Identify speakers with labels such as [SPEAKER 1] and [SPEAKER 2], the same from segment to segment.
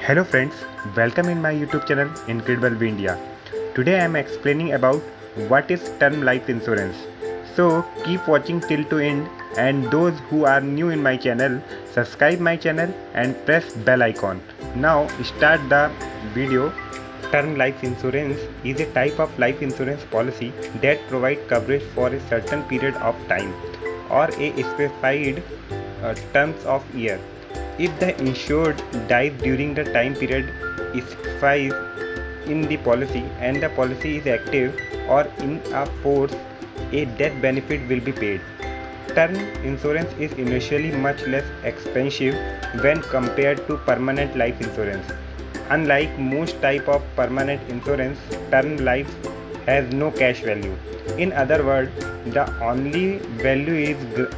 [SPEAKER 1] Hello friends, welcome in my YouTube channel Incredible Way India. Today I am explaining about what is term life insurance. So keep watching till to end, and those who are new in my channel, subscribe my channel and press bell icon. Now start the video. Term life insurance is a type of life insurance policy that provides coverage for a certain period of time or a specified terms of year. If the insured dies during the time period specified in the policy and the policy is active or in a force, a death benefit will be paid. Term insurance is initially much less expensive when compared to permanent life insurance. Unlike most type of permanent insurance, term life has no cash value. In other words, the only value is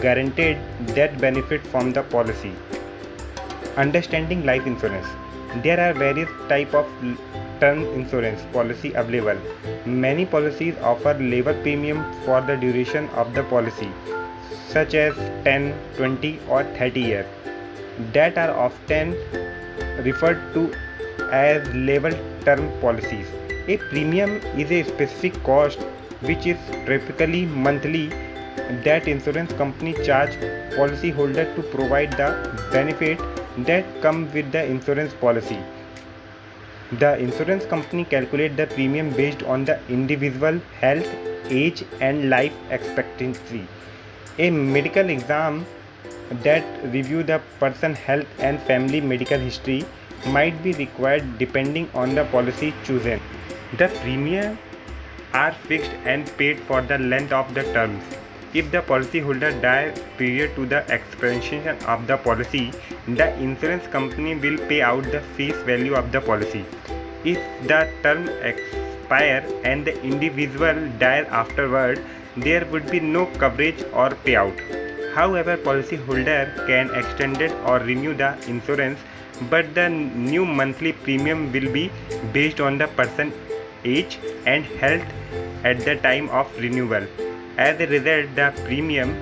[SPEAKER 1] guaranteed death benefit from the policy. Understanding life insurance. There are various types of term insurance policy available. Many policies offer level premium for the duration of the policy, such as 10, 20 or 30 years, that are often referred to as level term policies. A premium is a specific cost which is typically monthly that insurance company charge policyholder to provide the benefit that come with the insurance policy. The insurance company calculate the premium based on the individual health, age and life expectancy. A medical exam that review the person health and family medical history might be required depending on the policy chosen. The premiums are fixed and paid for the length of the terms. If the policyholder dies prior to the expiration of the policy, the insurance company will pay out the face value of the policy. If the term expires and the individual dies afterward, there would be no coverage or payout. However, policyholder can extend it or renew the insurance, but the new monthly premium will be based on the person's age and health at the time of renewal. As a result, the premium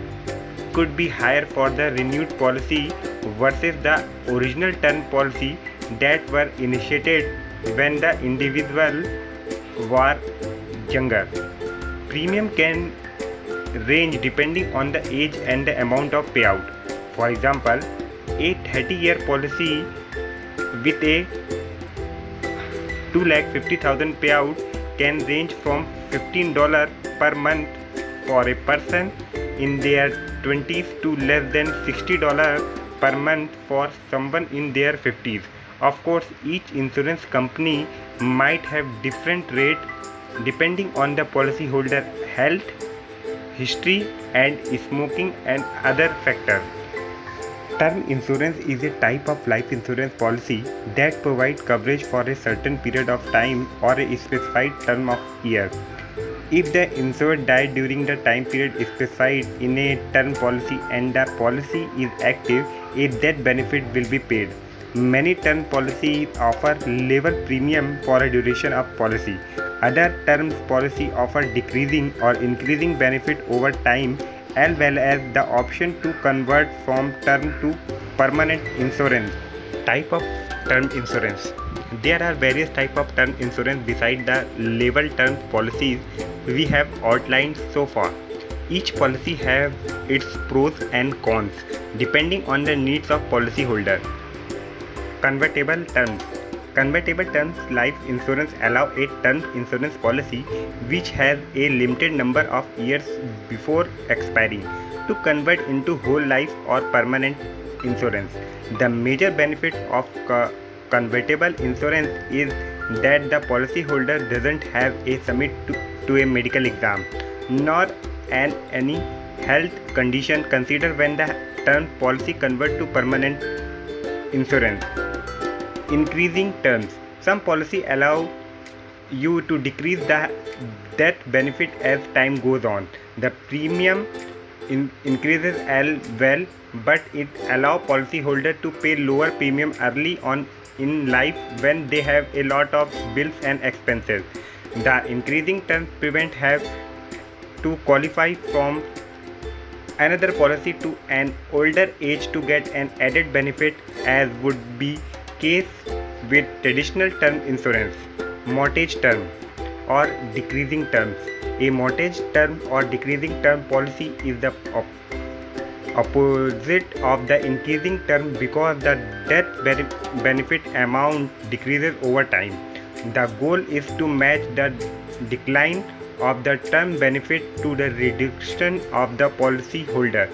[SPEAKER 1] could be higher for the renewed policy versus the original term policy that were initiated when the individual were younger. Premium can range depending on the age and the amount of payout. For example, a 30-year policy with a 2,50,000 payout can range from $15 per month for a person in their 20s to less than $60 per month for someone in their 50s. Of course, each insurance company might have different rates depending on the policyholder health, history and smoking and other factors. Term insurance is a type of life insurance policy that provides coverage for a certain period of time or a specified term of year. If the insured died during the time period specified in a term policy and the policy is active, a death benefit will be paid. Many term policies offer level premium for a duration of policy. Other term policies offer decreasing or increasing benefit over time, as well as the option to convert from term to permanent insurance. Type of term insurance. There are various types of term insurance besides the level term policies we have outlined so far. Each policy has its pros and cons depending on the needs of policyholder. Convertible terms. Convertible terms life insurance allow a term insurance policy which has a limited number of years before expiring to convert into whole life or permanent insurance. The major benefit of convertible insurance is that the policyholder doesn't have a submit to a medical exam nor any health condition considered when the term policy convert to permanent insurance. Increasing terms. Some policy allow you to decrease the death benefit as time goes on. The premium increases as well, but it allows policyholder to pay lower premium early on in life when they have a lot of bills and expenses. The increasing terms prevent have to qualify from another policy to an older age to get an added benefit as would be case with traditional term insurance, mortgage term or decreasing terms. A mortgage term or decreasing term policy is the opposite of the increasing term because the death benefit amount decreases over time. The goal is to match the decline of the term benefit to the reduction of the policyholder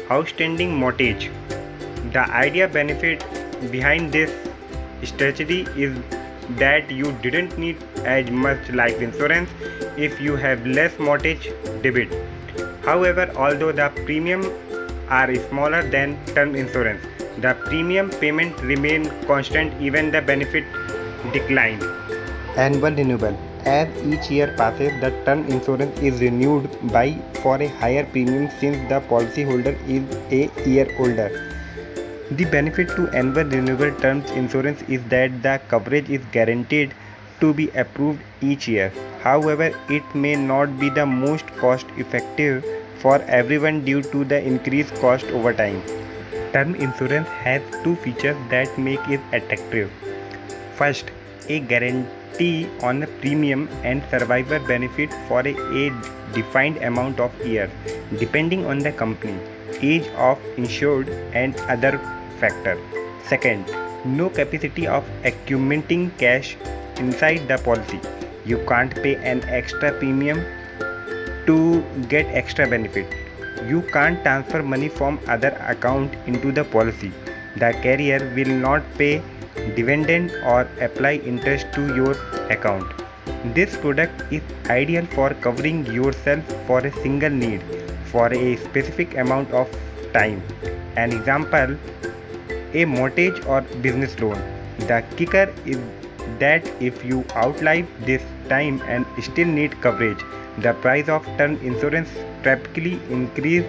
[SPEAKER 1] outstanding mortgage. The idea benefit behind this strategy is that you didn't need as much life insurance if you have less mortgage debit. However, although the premium are smaller than term insurance, the premium payment remain constant even the benefit decline. Annual renewal. As each year passes, the term insurance is renewed by for a higher premium since the policyholder is a year older. The benefit to annual renewable term insurance is that the coverage is guaranteed to be approved each year. However, it may not be the most cost effective for everyone due to the increased cost over time. Term insurance has two features that make it attractive. First, a guarantee on a premium and survivor benefit for a defined amount of years, depending on the company, age of insured and other factors. Second, no capacity of accumulating cash inside the policy. You can't pay an extra premium to get extra benefit. You can't transfer money from other account into the policy. The carrier will not pay dividend or apply interest to your account. This product is ideal for covering yourself for a single need for a specific amount of time. An example, a mortgage or business loan. The kicker is that if you outlive this time and still need coverage, the price of term insurance typically increase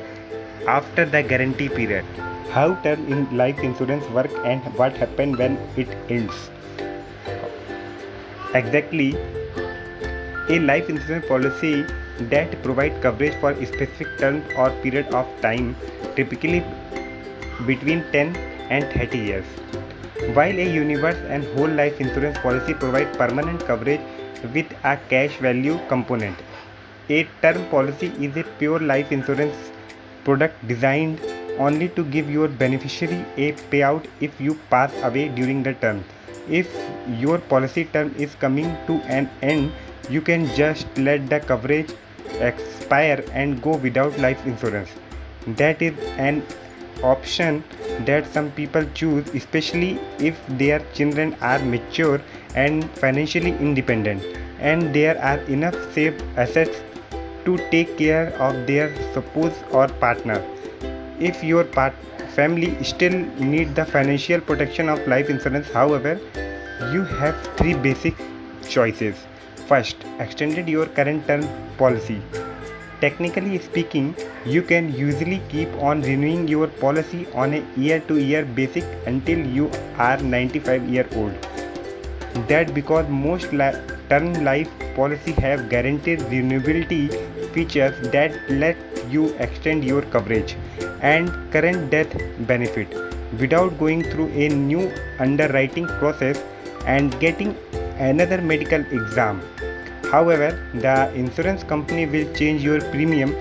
[SPEAKER 1] after the guarantee period. How term life insurance work and what happens when it ends? Exactly, a life insurance policy that provides coverage for a specific term or period of time, typically between 10 and 30 years. While a universal and whole life insurance policy provides permanent coverage with a cash value component, a term policy is a pure life insurance product designed only to give your beneficiary a payout if you pass away during the term. If your policy term is coming to an end, you can just let the coverage expire and go without life insurance. That is an option that some people choose, especially if their children are mature and financially independent and there are enough saved assets to take care of their spouse or partner. If your family still need the financial protection of life insurance, however, you have three basic choices. First, extended your current term policy. Technically speaking, you can usually keep on renewing your policy on a year-to-year basis until you are 95 years old. That because most term life policies have guaranteed renewability features that let you extend your coverage and current death benefit without going through a new underwriting process and getting another medical exam. However, the insurance company will change your premium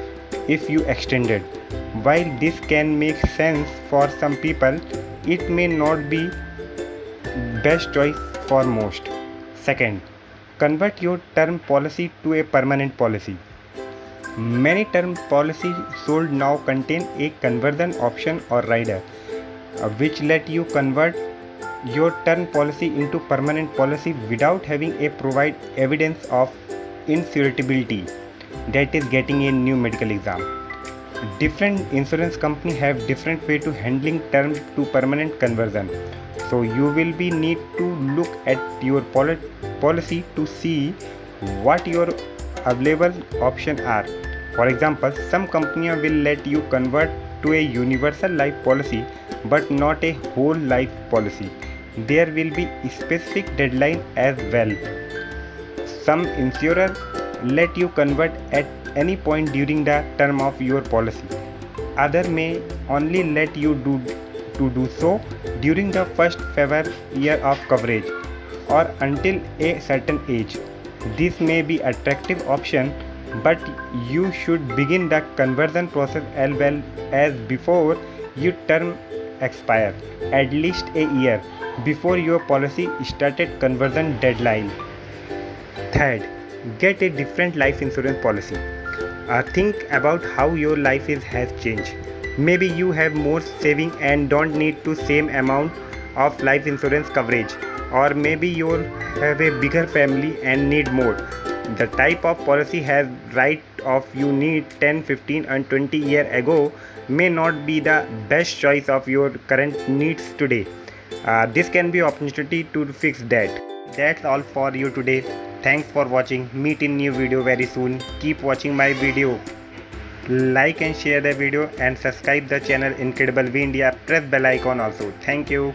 [SPEAKER 1] if you extend it. While this can make sense for some people, it may not be best choice for most. Second, convert your term policy to a permanent policy. Many term policies sold now contain a conversion option or rider, which let you convert your term policy into permanent policy without having a provide evidence of insurability, that is getting a new medical exam. Different insurance companies have different way to handling term to permanent conversion, so you will be need to look at your policy to see what your available options are. For example, some companies will let you convert to a universal life policy but not a whole life policy. There will be a specific deadline as well. Some insurers let you convert at any point during the term of your policy. Others may only let you do to do so during the first favor year of coverage or until a certain age. This may be attractive option, but you should begin the conversion process as well as before your term expire, at least a year before your policy started conversion deadline. Third, get a different life insurance policy. Think about how your life has changed. Maybe you have more saving and don't need to same amount of life insurance coverage, or maybe you have a bigger family and need more. The type of policy has right of you need 10, 15 and 20 years ago may not be the best choice of your current needs today. This can be opportunity to fix that. That's all for you today. Thanks for watching. Meet in new video very soon. Keep watching my video. Like and share the video and subscribe the channel Incredible V India. Press bell icon also. Thank you.